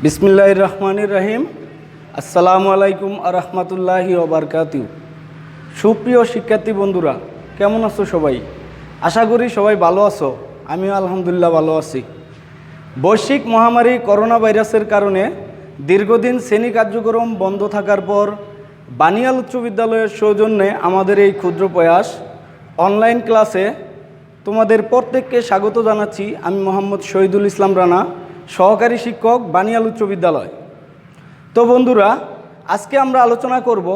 বিসমিল্লাহির রহমানির রহিম। আসসালামু আলাইকুম আরহামতুল্লাহি ওবারকাতুহু। সুপ্রিয় শিক্ষার্থী বন্ধুরা, কেমন আছো সবাই? আশা করি সবাই ভালো আছো। আমিও আলহামদুলিল্লাহ ভালো আছি। বৈশ্বিক মহামারী করোনা ভাইরাসের কারণে দীর্ঘদিন শ্রেণী কার্যক্রম বন্ধ থাকার পর বানিয়াল উচ্চ বিদ্যালয়ের সৌজন্যে আমাদের এই ক্ষুদ্র প্রয়াস অনলাইন ক্লাসে তোমাদের প্রত্যেককে স্বাগত জানাচ্ছি। আমি মোহাম্মদ শহীদুল ইসলাম রানা, সহকারী শিক্ষক, বানিয়াল উচ্চ বিদ্যালয়। তো বন্ধুরা, আজকে আমরা আলোচনা করব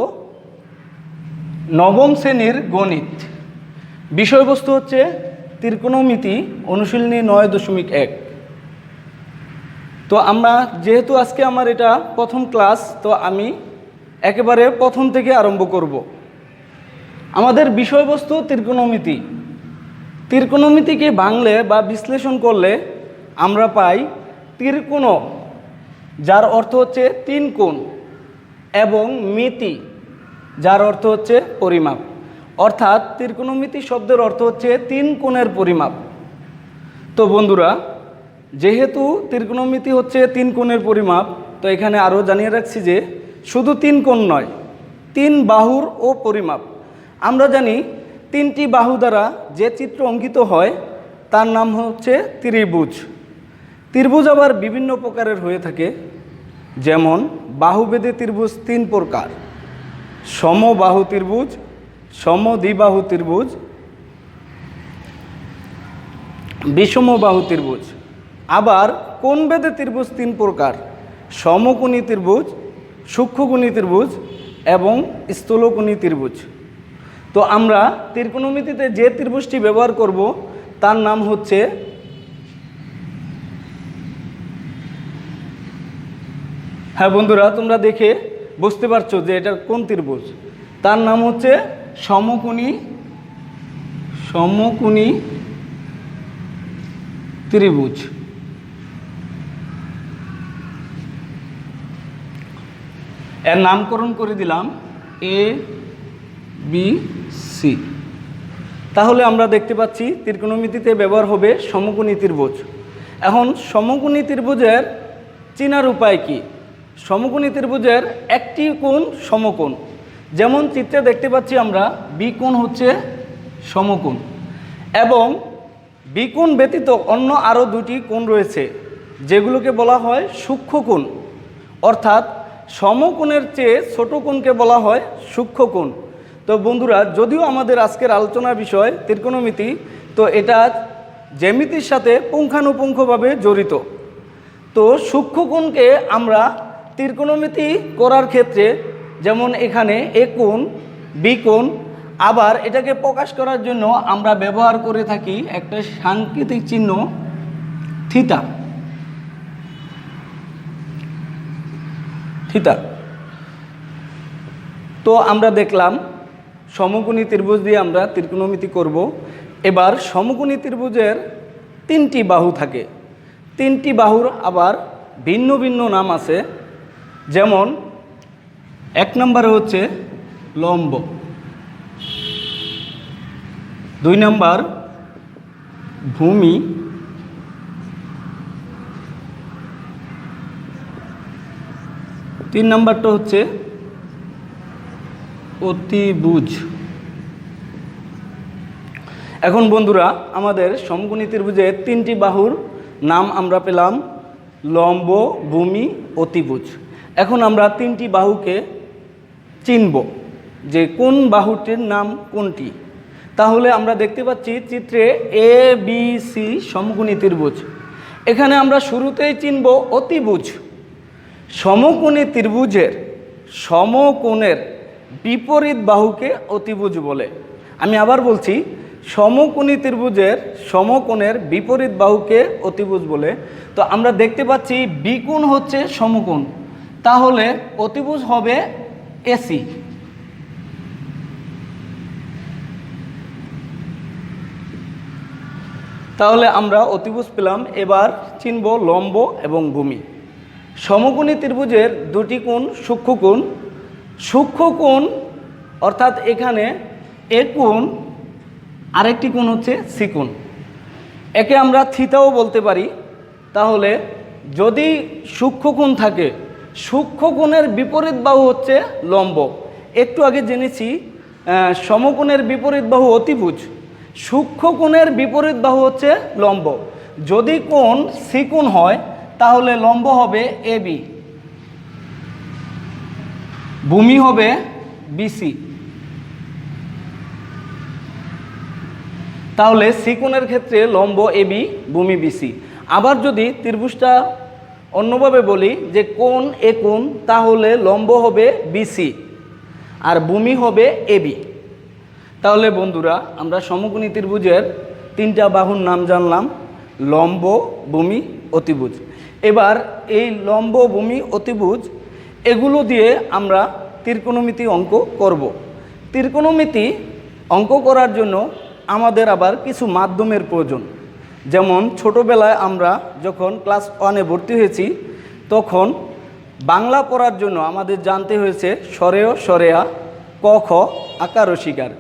নবম শ্রেণীর গণিত। বিষয়বস্তু হচ্ছে ত্রিকোণমিতি অনুশীলনী 9.1। তো আমরা যেহেতু আজকে আমার এটা প্রথম ক্লাস, তো আমি একেবারে প্রথম থেকে আরম্ভ করব। আমাদের বিষয়বস্তু ত্রিকোণমিতি। ত্রিকোণমিতিকে ভাঙলে বা বিশ্লেষণ করলে আমরা পাই ত্রিকোণ, যার অর্থ হচ্ছে তিন কোণ, এবং মিতি, যার অর্থ হচ্ছে পরিমাপ। অর্থাৎ ত্রিকোণমিতি শব্দের অর্থ হচ্ছে তিন কোণের পরিমাপ। তো বন্ধুরা, যেহেতু ত্রিকোণমিতি হচ্ছে তিন কোণের পরিমাপ, তো এখানে আরও জানিয়ে রাখছি যে শুধু তিন কোণ নয়, তিন বাহুর ও পরিমাপ। আমরা জানি তিনটি বাহু দ্বারা যে চিত্র অঙ্কিত হয় তার নাম হচ্ছে ত্রিভুজ। ত্রিভুজ আবার বিভিন্ন প্রকারের হয়ে থাকে, যেমন বাহুভেদে ত্রিভুজ তিন প্রকার: সমবাহু ত্রিভুজ, সমদ্বিবাহু ত্রিভুজ, বিষমবাহু ত্রিভুজ। আবার কোণভেদে ত্রিভুজ তিন প্রকার: সমকোণী ত্রিভুজ, সূক্ষ্মকোণী ত্রিভুজ এবং স্থূলকোণী ত্রিভুজ। তো আমরা ত্রিকোণমিতিতে যে ত্রিভুজটি ব্যবহার করব তার নাম হচ্ছে হ্যাঁ বন্ধুরা, তোমরা দেখে বুঝতে পারছো যে এটা কোন ত্রিভুজ। তার নাম হচ্ছে সমকোণী ত্রিভুজ। এর নামকরণ করে দিলাম এ বি সি। তাহলে আমরা দেখতে পাচ্ছি ত্রিকোণমিতিতে ব্যবহার হবে সমকোণী ত্রিভুজ। এখন সমকোণী ত্রিভুজের চেনার উপায় কি? সমকোণী ত্রিভুজের একটি কোণ সমকোণ, যেমন চিত্রে দেখতে পাচ্ছি আমরা বিকোণ হচ্ছে সমকোণ, এবং বিকোণ ব্যতীত অন্য আরও দুটি কোণ রয়েছে যেগুলোকে বলা হয় সূক্ষ্মকোণ। অর্থাৎ সমকোণের চেয়ে ছোট কোণকে বলা হয় সূক্ষ্মকোণ। তো বন্ধুরা, যদিও আমাদের আজকের আলোচনার বিষয় ত্রিকোণমিতি, তো এটা জ্যামিতির সাথে পুঙ্খানুপুঙ্খভাবে জড়িত। তো সূক্ষ্মকোণকে আমরা ত্রিকোণমিতি করার ক্ষেত্রে, যেমন এখানে এ কোণ, বি কোণ, আবার এটাকে প্রকাশ করার জন্য আমরা ব্যবহার করে থাকি একটা সাংকেতিক চিহ্ন থিটা। তো আমরা দেখলাম সমকোণী ত্রিভুজ দিয়ে আমরা ত্রিকোণমিতি করব। এবার সমকোণী ত্রিভুজের তিনটি বাহু থাকে। তিনটি বাহুর আবার ভিন্ন ভিন্ন নাম আছে, যেমন এক নম্বরে হচ্ছে লম্ব, দুই নম্বর ভূমি, তিন নম্বরটা হচ্ছে অতিভুজ। এখন বন্ধুরা, আমাদের সমকোণী ত্রিভুজের তিনটি বাহুর নাম আমরা পেলাম লম্ব, ভূমি, অতিভুজ। এখন আমরা তিনটি বাহুকে চিনব যে কোন বাহুটির নাম কোনটি। তাহলে আমরা দেখতে পাচ্ছি চিত্রে এ বি সি সমকোণী ত্রিভুজ। এখানে আমরা শুরুতেই চিনব অতিভুজ। সমকোণী ত্রিভুজের সমকোণের বিপরীত বাহুকে অতিভুজ বলে। আমি আবার বলছি, সমকোণী ত্রিভুজের সমকোণের বিপরীত বাহুকে অতিভুজ বলে। তো আমরা দেখতে পাচ্ছি বিকোণ হচ্ছে সমকোণ, তাহলে অতিভুজ হবে এসি। তাহলে আমরা অতিভুজ পেলাম। এবার চিনব লম্ব এবং ভূমি। সমকোণী ত্রিভুজের দুটি কোণ সূক্ষ্মকোণ। সূক্ষ্মকোণ অর্থাৎ এখানে এ কোণ, আরেকটি কোণ হচ্ছে সি কোণ। একে আমরা থিতাও বলতে পারি। তাহলে যদি সূক্ষ্মকোণ থাকে, সূক্ষ্মকোণের বিপরীত বাহু হচ্ছে লম্ব। একটু আগে জেনেছি সমকোণের বিপরীত বাহু অতিভুজ, সূক্ষ্মকোণের বিপরীত বাহু হচ্ছে লম্ব। যদি কোণ সিকোণ হয় তাহলে লম্ব হবে এবি, ভূমি হবে বিসি। তাহলে সিকোণের ক্ষেত্রে লম্ব এবি, ভূমি বিসি। আবার যদি ত্রিভুজটা অন্যভাবে বলি যে কোণ এ কোণ, তাহলে লম্ব হবে বিসি আর ভূমি হবে এবি। তাহলে বন্ধুরা আমরা সমকোণী ত্রিভুজের তিনটা বাহুর নাম জানলাম, লম্ব, ভূমি, অতিভুজ। এবার এই লম্ব, ভূমি, অতিভুজ এগুলো দিয়ে আমরা ত্রিকোণমিতি অঙ্ক করব। ত্রিকোণমিতি অঙ্ক করার জন্য আমাদের আবার কিছু মাধ্যমের প্রয়োজন। যেমন ছোটোবেলায় আমরা যখন ক্লাস 1-এ ভর্তি হয়েছি তখন বাংলা পড়ার জন্য আমাদের জানতে হয়েছে সরেয়, সরেয়া, ক খ, আকার ও শিকার।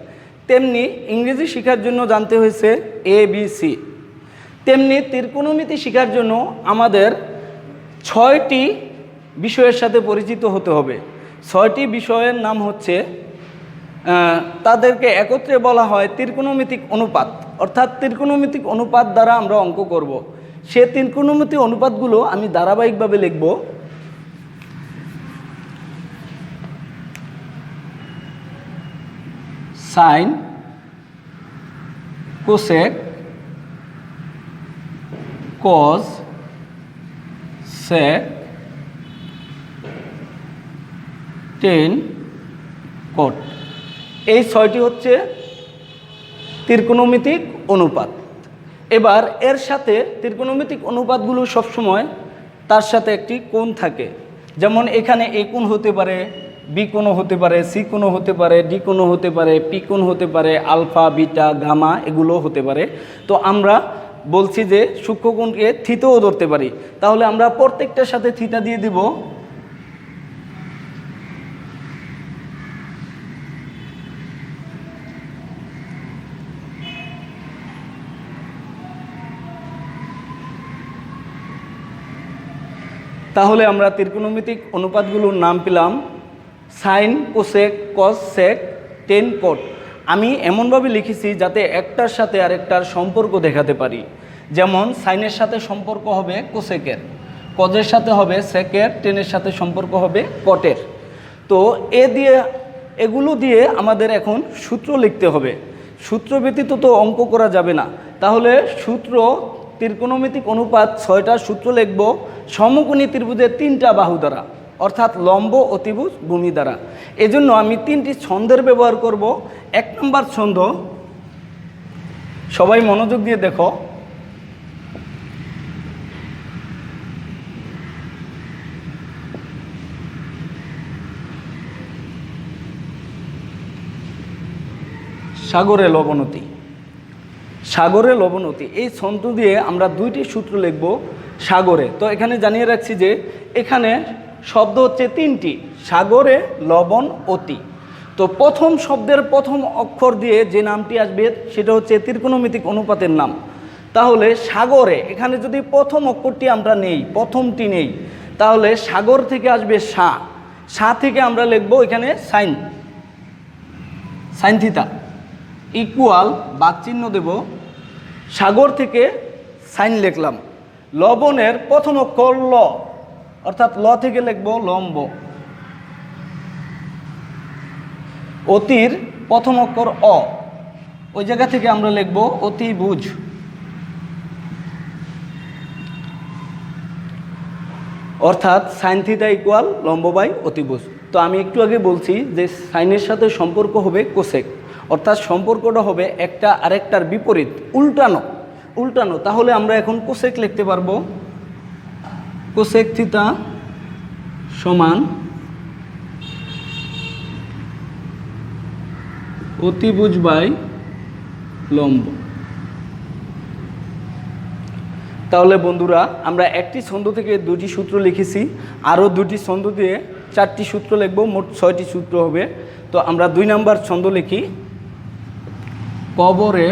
তেমনি ইংরেজি শেখার জন্য জানতে হয়েছে ABC। তেমনি ত্রিকোণমিতি শেখার জন্য আমাদের 6টি বিষয়ের সাথে পরিচিত হতে হবে। 6টি বিষয়ের নাম হচ্ছে, তাদেরকে একত্রে বলা হয় ত্রিকোণমিতিক অনুপাত। অর্থাৎ ত্রিকোণমিতিক অনুপাত দ্বারা আমরা অঙ্ক করব। সে ত্রিকোণমিতিক অনুপাতগুলো আমি ধারাবাহিকভাবে লিখব। সাইন, কোসেক, কজ, সেক, টেন, কট। এই 6টি হচ্ছে ত্রিকোণমিতিক অনুপাত। এবার এর সাথে ত্রিকোণমিতিক অনুপাতগুলো সবসময় তার সাথে একটি কোণ থাকে। যেমন এখানে এ কোণ হতে পারে, বি কোণও হতে পারে, সি কোণও হতে পারে, ডি কোণও হতে পারে, পি কোণ হতে পারে, আলফা, বিটা, গামা এগুলো হতে পারে। তো আমরা বলছি যে সূক্ষ্মকোণকে থিতাও ধরতে পারি। তাহলে আমরা প্রত্যেকটার সাথে থিতা দিয়ে দিব। তাহলে আমরা ত্রিকোণমিতিক অনুপাতগুলোর নাম পেলাম সাইন, কোসেক, কস, সেক, টেন, কট। আমি এমনভাবে লিখেছি যাতে একটার সাথে আরেকটার সম্পর্ক দেখাতে পারি। যেমন সাইনের সাথে সম্পর্ক হবে কোসেকের, কজের সাথে হবে সেকের, টেনের সাথে সম্পর্ক হবে কটের। তো এগুলো দিয়ে আমাদের এখন সূত্র লিখতে হবে। সূত্র ব্যতীত তো অঙ্ক করা যাবে না। তাহলে সূত্র, ত্রিকোণমিতিক অনুপাত 6টা সূত্র লিখব সমকোণী ত্রিভুজের 3টা বাহু দ্বারা, অর্থাৎ লম্ব, অতিভুজ, ভূমি দ্বারা। এজন্য আমি 3টি ছন্দের ব্যবহার করব। 1 নম্বর ছন্দ, সবাই মনোযোগ দিয়ে দেখো। সাগরে লবণতি, সাগরে লবণতি। এই ছন্দ দিয়ে আমরা 2টি সূত্র লিখব সাগরে। তো এখানে জানিয়ে রাখছি যে এখানে শব্দ হচ্ছে 3টি, সাগরে, লবণ, অতি। তো প্রথম শব্দের প্রথম অক্ষর দিয়ে যে নামটি আসবে সেটা হচ্ছে ত্রিকোণমিতিক অনুপাতের নাম। তাহলে সাগরে, এখানে যদি প্রথম অক্ষরটি আমরা নেই, প্রথমটি নেই, তাহলে সাগর থেকে আসবে সা, সা থেকে আমরা লিখব এখানে সাইন, সাইন থিতা, ইকুয়াল বাদ চিহ্ন দেব, সাগর থেকে সাইন লিখলাম। লবণের প্রথম অক্ষর ল, অর্থাৎ ল থেকে লিখব লম্ব। অতির প্রথম অক্ষর অ, ওই জায়গা থেকে আমরা লিখব অতিভুজ। অর্থাৎ সাইন থিটা ইকুয়াল লম্ব বাই অতিভুজ। তো আমি একটু আগে বলছি যে সাইনের সাথে সম্পর্ক হবে কোসেক, অর্থাৎ সম্পর্কটা হবে একটা আরেকটার বিপরীত, উল্টানো, উল্টানো। তাহলে আমরা এখন কোসেক লিখতে পারবো, কোসেক থিটা সমান অতিভুজ বাই লম্ব। তাহলে বন্ধুরা আমরা একটি ছন্দ থেকে 2টি সূত্র লিখেছি, আরও 2টি ছন্দ দিয়ে 4টি সূত্র লিখব, মোট 6টি সূত্র হবে। তো আমরা 2 নম্বর ছন্দ লিখি, কবরে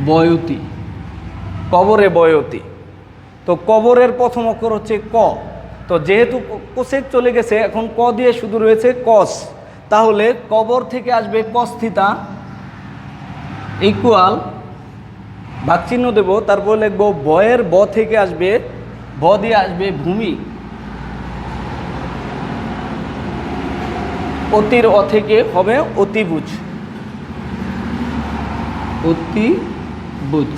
বয়তি, কবরে বয়তি। তো কবরের প্রথম অক্ষর হচ্ছে ক। তো যেহেতু কোসেক চলে গেছে, এখন ক দিয়ে শুধু রয়েছে কস, তাহলে কবর থেকে আসবে কস থিতা ইকুয়াল ভাগচিহ্ন দেব, তারপর লিখব বয়ের ব থেকে আসবে, ব দিয়ে আসবে ভূমি, অতির অ থেকে হবে অতিভুজ, অতিভুজ।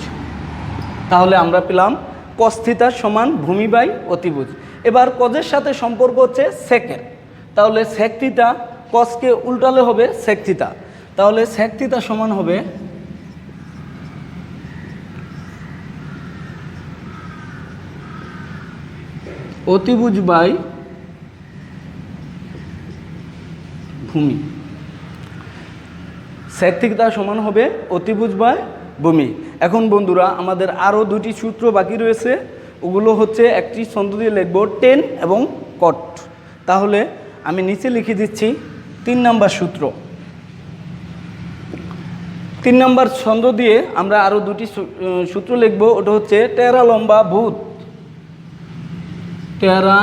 তাহলে আমরা পেলাম কস থিতা সমান ভূমি বাই অতিভুজ। এবার কজের সাথে সম্পর্ক হচ্ছে সেকের, তাহলে সেক থিতা কসকে উল্টালে হবে সেক থিতা, তাহলে সেক থিতা সমান হবে অতিভুজ বাই ভূমি। সেক থিতা সমান হবে অতিভুজ বাই ভূমি। এখন বন্ধুরা আমাদের আরও দুটি সূত্র বাকি রয়েছে, ওগুলো হচ্ছে একটি ছন্দ দিয়ে লিখব টেন এবং কট। তাহলে আমি নিচে লিখে দিচ্ছি 3 নম্বর সূত্র। 3 নম্বর ছন্দ দিয়ে আমরা আরও দুটি সূত্র লিখব, ওটা হচ্ছে টেরা লম্বা ভূত, টেরা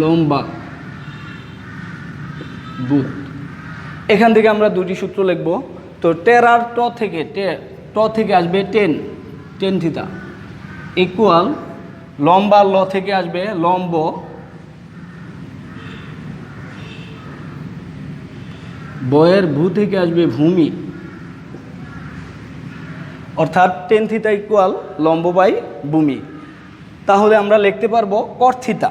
লম্বা ভূত। এখান থেকে আমরা দুটি সূত্র লিখব। তো টেরার ট থেকে আসবে টেন, টেন থিতা ইকুয়াল লম্বা ল থেকে আসবে লম্ব, বয়ের ভূ থেকে আসবে ভূমি, অর্থাৎ টেন থিতা ইকুয়াল লম্ব বাই ভূমি। তাহলে আমরা লিখতে পারবো কট থিতা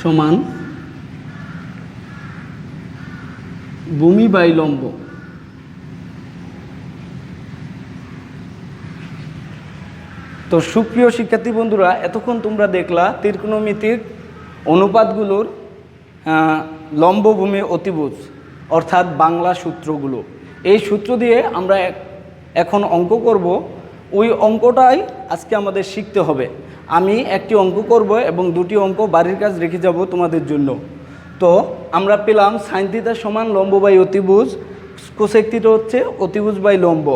সমান ভূমি বাই লম্ব। তো সুপ্রিয় শিক্ষার্থী বন্ধুরা, এতক্ষণ তোমরা দেখলা ত্রিকোণমিতিক অনুপাতগুলোর লম্ব ভূমি অতিভুজ অর্থাৎ বাংলা সূত্রগুলো। এই সূত্র দিয়ে আমরা এখন অঙ্ক করব, ওই অঙ্কটাই আজকে আমাদের শিখতে হবে। আমি একটি অঙ্ক করব এবং দুটি অঙ্ক বাড়ির কাজ রেখে যাব তোমাদের জন্য। তো আমরা পেলাম সাইন থিটা সমান লম্ব বাই অতিভুজ, কোসেক থিটা হচ্ছে অতিভুজ বাই লম্ব,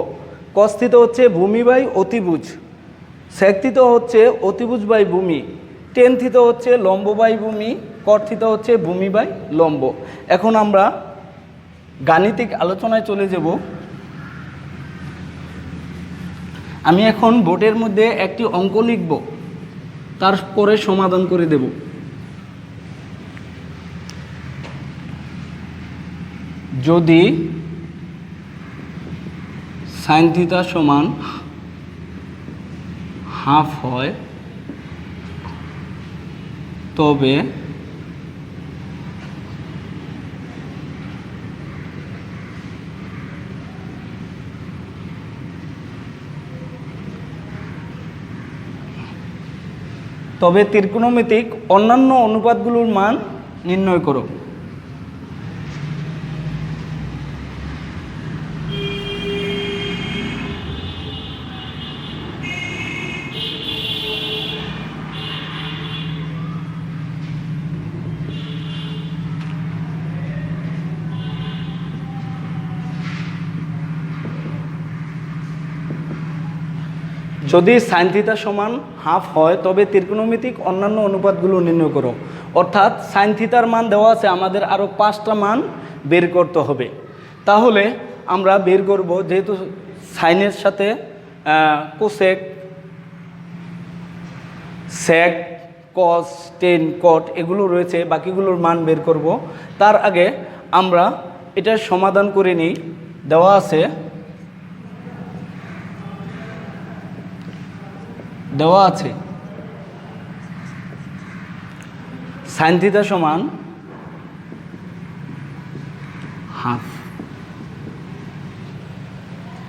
কস থিটা হচ্ছে ভূমি বাই অতিভুজ, সেক থিটা হচ্ছে অতিভুজ বাই ভূমি, টেন থিটা হচ্ছে লম্ব বাই ভূমি, কট থিটা হচ্ছে ভূমি বাই লম্ব। এখন আমরা গাণিতিক আলোচনায় চলে যাব। আমি এখন বোর্ডের মধ্যে একটি অঙ্ক লিখব, তারপরে সমাধান করে দেব। যদি সাইন থিটা সমান হাফ হয় তবে ত্রিকোণমিতিক অন্যান্য অনুপাতগুলোর মান নির্ণয় করো। যদি সাইন থিটা সমান হাফ হয় তবে ত্রিকোণমিতিক অন্যান্য অনুপাতগুলো নির্ণয় করো। অর্থাৎ সাইন থিটার মান দেওয়া আছে, আমাদের আরও 5টা মান বের করতে হবে। তাহলে আমরা বের করব, যেহেতু সাইনের সাথে কোসেক, সেক, কস, টেন, কট এগুলো রয়েছে, বাকিগুলোর মান বের করব। তার আগে আমরা এটার সমাধান করে নিই। দেওয়া আছে সাইন থিটা সমান হাফ।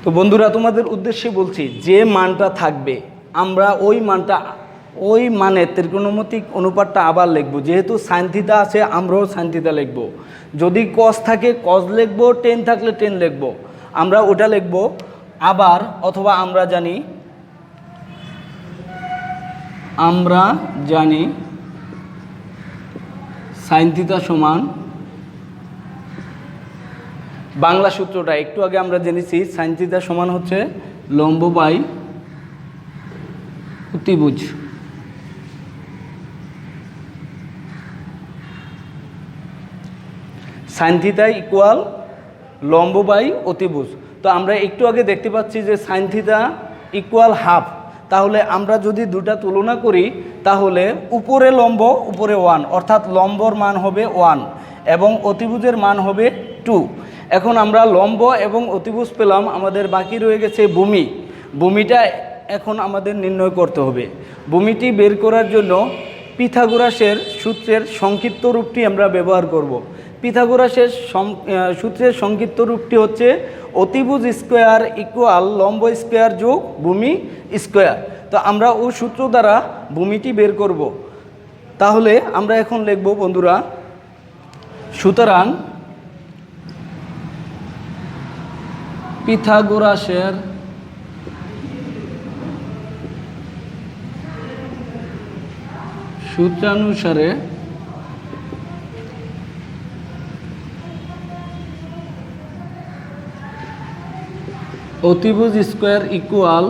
তো বন্ধুরা, তোমাদের উদ্দেশ্যে বলছি, যে মানটা থাকবে আমরা ওই মানের ত্রিকোণমিতিক অনুপাতটা আবার লিখব। যেহেতু সাইন থিটা আছে, আমরাও সাইন থিটা লিখব। যদি কস থাকে কস লিখব, টেন থাকলে টেন লিখব, আমরা ওটা লিখব আবার। অথবা আমরা জানি সাইন থিটা সমান বাংলা সূত্রটা একটু আগে আমরা জেনেছি সাইন থিটা সমান হচ্ছে লম্ব বাই অতিভুজ। সাইন থিটা ইকুয়াল লম্ব বাই অতিভুজ। তো আমরা একটু আগে দেখতে পাচ্ছি যে সাইন থিটা ইকুয়াল হাফ। তাহলে আমরা যদি দুটা তুলনা করি তাহলে উপরে লম্ব উপরে 1, অর্থাৎ লম্বর মান হবে 1 এবং অতিভুজের মান হবে 2। এখন আমরা লম্ব এবং অতিভুজ পেলাম, আমাদের বাকি রয়ে গেছে ভূমি। ভূমিটা এখন আমাদের নির্ণয় করতে হবে। ভূমিটি বের করার জন্য পিথাগোরাসের সূত্রের সংক্ষিপ্ত রূপটি আমরা ব্যবহার করব। পিথাগোরাসের সূত্রের সংক্ষিপ্ত রূপটি হচ্ছে অতিভুজ স্কোয়ার ইকুয়াল লম্ব স্কোয়ার যোগ ভূমি স্কোয়ার। তো আমরা ওই সূত্র দ্বারা ভূমিটি বের করব। তাহলে আমরা এখন লিখব বন্ধুরা, সুতরাং পিথাগোরাসের সূত্রানুসারে অতিভুজ স্কোয়ার ইকুয়াল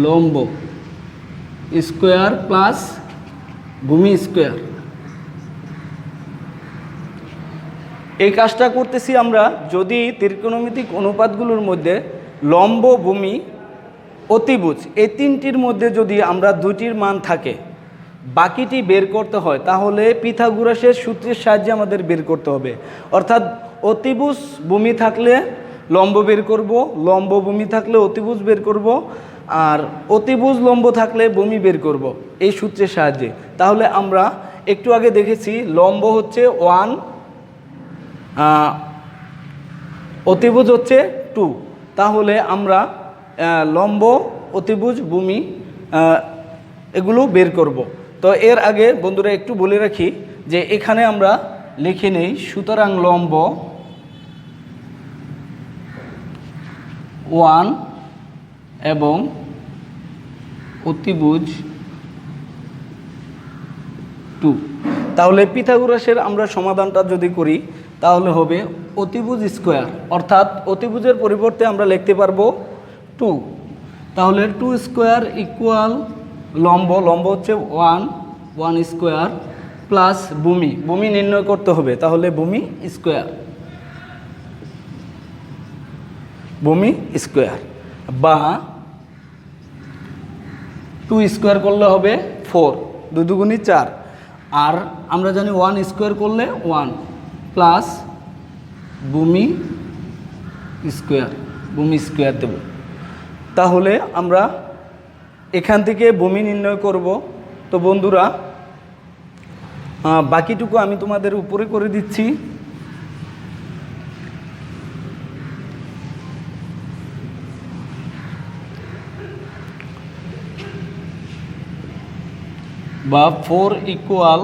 লম্ব স্কোয়ার প্লাস ভূমি স্কোয়ার। এই কাজটা করতেছি আমরা যদি ত্রিকোণমিতিক অনুপাতগুলোর মধ্যে লম্ব, ভূমি, অতিভুজ এই তিনটির মধ্যে যদি আমরা দুটির মান থাকে, বাকিটি বের করতে হয়, তাহলে পিথাগোরাসের সূত্রের সাহায্যে আমাদের বের করতে হবে। অর্থাৎ অতিভুজ ভূমি থাকলে লম্ব বের করব, লম্ব ভূমি থাকলে অতিভুজ বের করব, আর অতিভুজ লম্ব থাকলে ভূমি বের করব এই সূত্রের সাহায্যে। তাহলে আমরা একটু আগে দেখেছি লম্ব হচ্ছে 1, অতিভুজ হচ্ছে 2। তাহলে আমরা লম্ব, অতিভুজ, ভূমি এগুলো বের করব। তো এর আগে বন্ধুরা একটু বলে রাখি যে এখানে আমরা লিখে নেই, সুতরাং লম্ব 1 এবং অতিভুজ 2। তাহলে পিথাগোরাসের আমরা সমাধানটা যদি করি তাহলে হবে অতিভুজ স্কোয়ার, অর্থাৎ অতিভুজের পরিবর্তে আমরা লিখতে পারবো 2। তাহলে 2 স্কোয়ার ইকুয়াল লম্ব, লম্ব হচ্ছে 1 স্কোয়ার প্লাস ভূমি, ভূমি নির্ণয় করতে হবে, তাহলে ভূমি স্কোয়ার, ভূমি স্কোয়ার বা 2 স্কোয়ার করলে হবে 4, 2 দুগুণী 4, আর আমরা জানি 1 স্কোয়ার করলে 1 প্লাস ভূমি স্কোয়ার, ভূমি স্কোয়ার দেব। তাহলে আমরা এখান থেকে ভূমি নির্ণয় করব। তো বন্ধুরা বাকিটুকু আমি তোমাদের উপরে করে দিচ্ছি। বা 4 ইকুয়াল,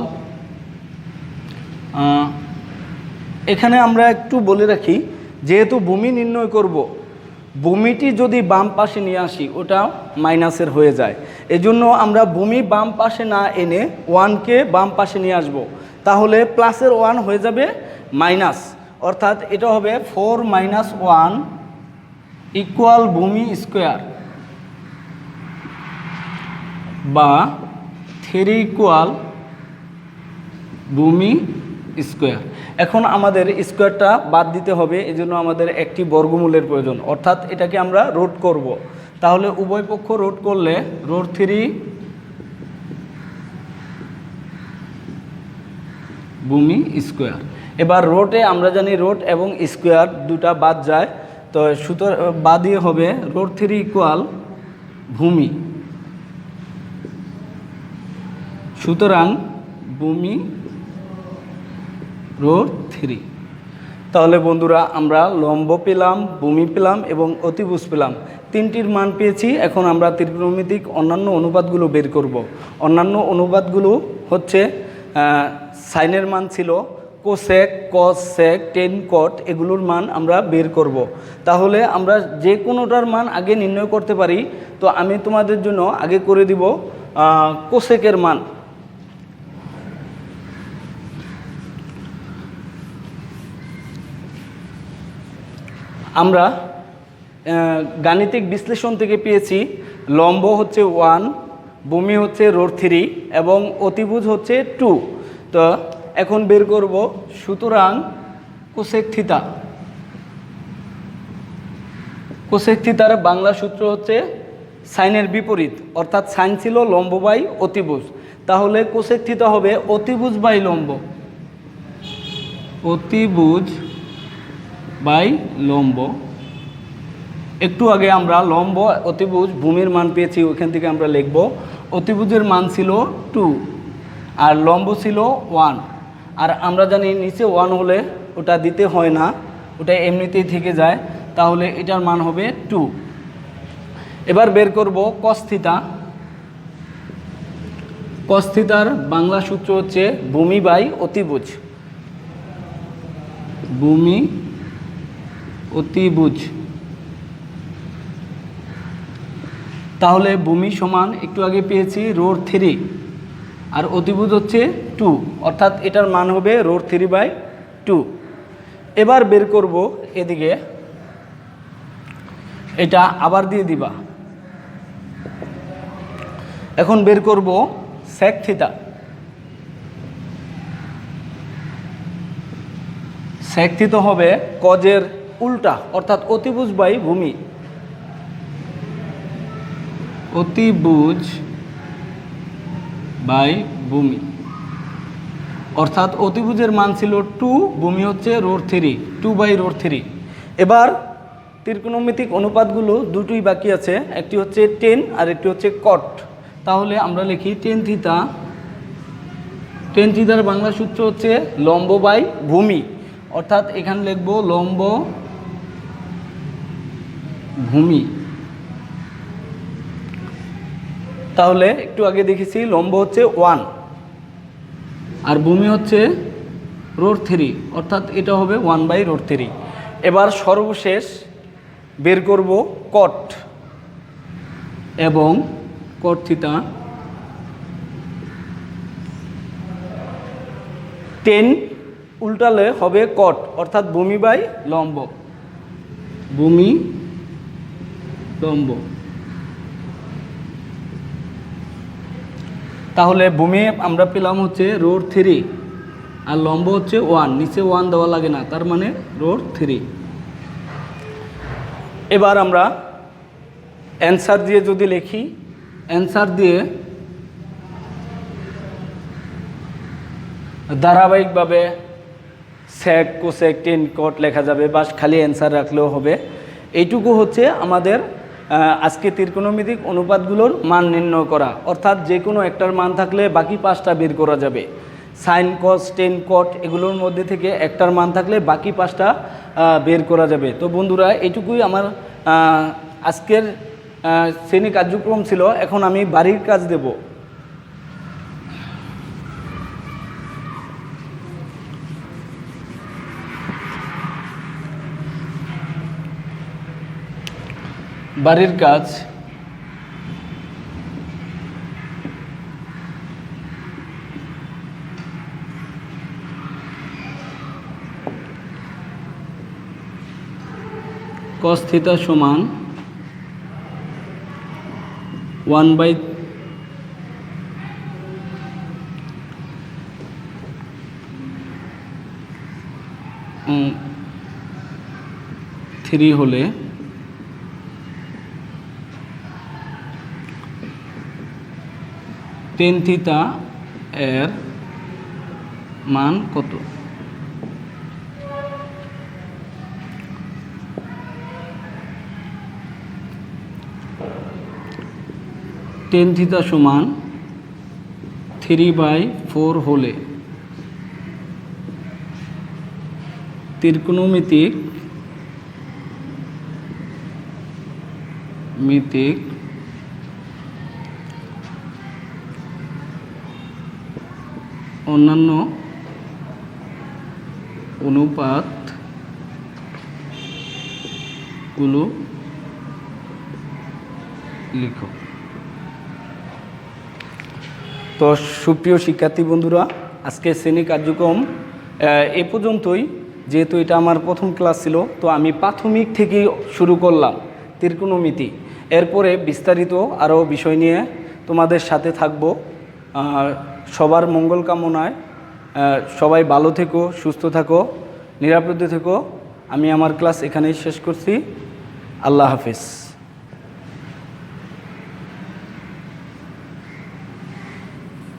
এখানে আমরা একটু বলে রাখি, যেহেতু ভূমি নির্ণয় করব, ভূমিটি যদি বাম পাশে নিয়ে আসি ওটা মাইনাসের হয়ে যায়। এজন্য আমরা ভূমি বাম পাশে না এনে 1কে বাম পাশে নিয়ে আসব, তাহলে প্লাসের 1 হয়ে যাবে মাইনাস, অর্থাৎ এটা হবে 4 - 1 ইকুয়াল ভূমি স্কোয়ার বা 3 ইকুয়াল ভূমি স্কোয়ার। এখন আমাদের স্কোয়ারটা বাদ দিতে হবে, এজন্য আমাদের একটি বর্গমূলের প্রয়োজন, অর্থাৎ এটাকে আমরা রুট করব। তাহলে উভয় পক্ষ রুট করলে √3 ভূমি স্কোয়ার। এবার রোটে আমরা জানি রোট এবং স্কোয়ার দুটা বাদ যায়, তো সুতরাং বাদই হবে √3 ইকুয়াল ভূমি, সুতরাং ভূমি √3। তাহলে বন্ধুরা আমরা লম্ব পেলাম, ভূমি পেলাম এবং অতিভুজ পেলাম, তিনটির মান পেয়েছি। এখন আমরা ত্রিকোণমিতিক অন্যান্য অনুপাতগুলো বের করব। অন্যান্য অনুপাতগুলো হচ্ছে সাইনের মান ছিল কোসেক, কস, সেক, টেন, কট, এগুলোর মান আমরা বের করব। তাহলে আমরা যে কোনোটার মান আগে নির্ণয় করতে পারি। তো আমি তোমাদের জন্য আগে করে দিব কোসেকের মান। আমরা গাণিতিক বিশ্লেষণ থেকে পেয়েছি লম্ব হচ্ছে 1, ভূমি হচ্ছে √3 এবং অতিভুজ হচ্ছে 2। তো এখন বের করব সুতরাং কোসেক থিটা। কোসেক থিটার বাংলা সূত্র হচ্ছে সাইনের বিপরীত, অর্থাৎ সাইন ছিল লম্ব বাই অতিভুজ, তাহলে কোসেক থিটা হবে অতিভুজ বাই লম্ব, অতিভুজ বাই লম্ব। একটু আগে আমরা লম্ব অতিভুজ ভূমির মান পেয়েছি, ওইখান থেকে আমরা লিখব অতিভুজের মান ছিল 2 আর লম্ব ছিল 1। আর আমরা জানি নিচে 1 হলে ওটা দিতে হয় না, ওটা এমনিতেই থেকে যায়, তাহলে এটার মান হবে 2। এবার বের করব কস থিটা। কস থিটার বাংলা সূত্র হচ্ছে ভূমি বাই অতিভুজ, ভূমি অতিভুজ। তাহলে ভূমি সমান একটু আগে পেয়েছি √3 আর অতিভুজ হচ্ছে 2, অর্থাৎ এটার মান হবে √3/2। এবার বের করব এদিকে, এটা আবার দিয়ে দিবা। এখন বের করব সেক থিটা। সেক থিটা হবে কজের উল্টা, অর্থাৎ অতিভুজ বাই ভূমি, অতিভুজ বাই ভূমি। অর্থাৎ অতিভুজের মান ছিল 2, ভূমি হচ্ছে √3, 2/√3। এবার ত্রিকোণমিতিক অনুপাতগুলো দুটোই বাকি আছে, একটি হচ্ছে টেন আর একটি হচ্ছে কট। তাহলে আমরা লিখি টেন থিটা। টেন থিটার বাংলা সূত্র হচ্ছে লম্ব বাই ভূমি, অর্থাৎ এখানে লিখব লম্ব ভূমি। তাহলে একটু আগে দেখেছি লম্ব হচ্ছে 1 আর ভূমি হচ্ছে √3, অর্থাৎ এটা হবে 1/√3। এবার সর্বশেষ বের করব কট এবং কট থিটা। 10 উল্টালে হবে কট, অর্থাৎ ভূমি বাই লম্ব, ভূমি লম্ব। তাহলে ভূমি আমরা পেলাম হচ্ছে √3 আর লম্ব হচ্ছে 1, নিচে 1 দেওয়া লাগে না, তার মানে √3। এবার আমরা অ্যান্সার দিয়ে যদি লিখি, অ্যান্সার দিয়ে ধারাবাহিকভাবে সেক, কোসেক, টেন, কট লেখা যাবে, বা খালি অ্যান্সার রাখলেও হবে। এইটুকু হচ্ছে আমাদের আজকে ত্রিকোণমিতিক অনুপাতগুলোর মান নির্ণয় করা, অর্থাৎ যে কোনো একটার মান থাকলে বাকি 5টা বের করা যাবে। সাইন, কস, টেন, কট এগুলোর মধ্যে থেকে একটার মান থাকলে বাকি 5টা বের করা যাবে। তো বন্ধুরা, এইটুকুই আমার আজকের শ্রেণী কার্যক্রম ছিল। এখন আমি বাড়ির কাজ দেব। বাড়ির কাজ cos θ সমান 1/3 হলে tan θ এর মান কত? tan θ সমান 3/4 হলে ত্রিকোণমিতিক অন্যান্য অনুপাতগুলো লিখো। তো সুপ্রিয় শিক্ষার্থী বন্ধুরা, আজকে শ্রেণী কার্যক্রম এ পর্যন্তই। যেহেতু এটা আমার প্রথম ক্লাস ছিল, তো আমি প্রাথমিক থেকেই শুরু করলাম ত্রিকোণমিতি। এরপরে বিস্তারিত আরও বিষয় নিয়ে তোমাদের সাথে থাকব। সবার মঙ্গল কামনায় সবাই ভালো থেকো, সুস্থ থাকো, নিরাপদে থেকো। আমি আমার ক্লাস এখানেই শেষ করছি। আল্লাহ হাফিজ।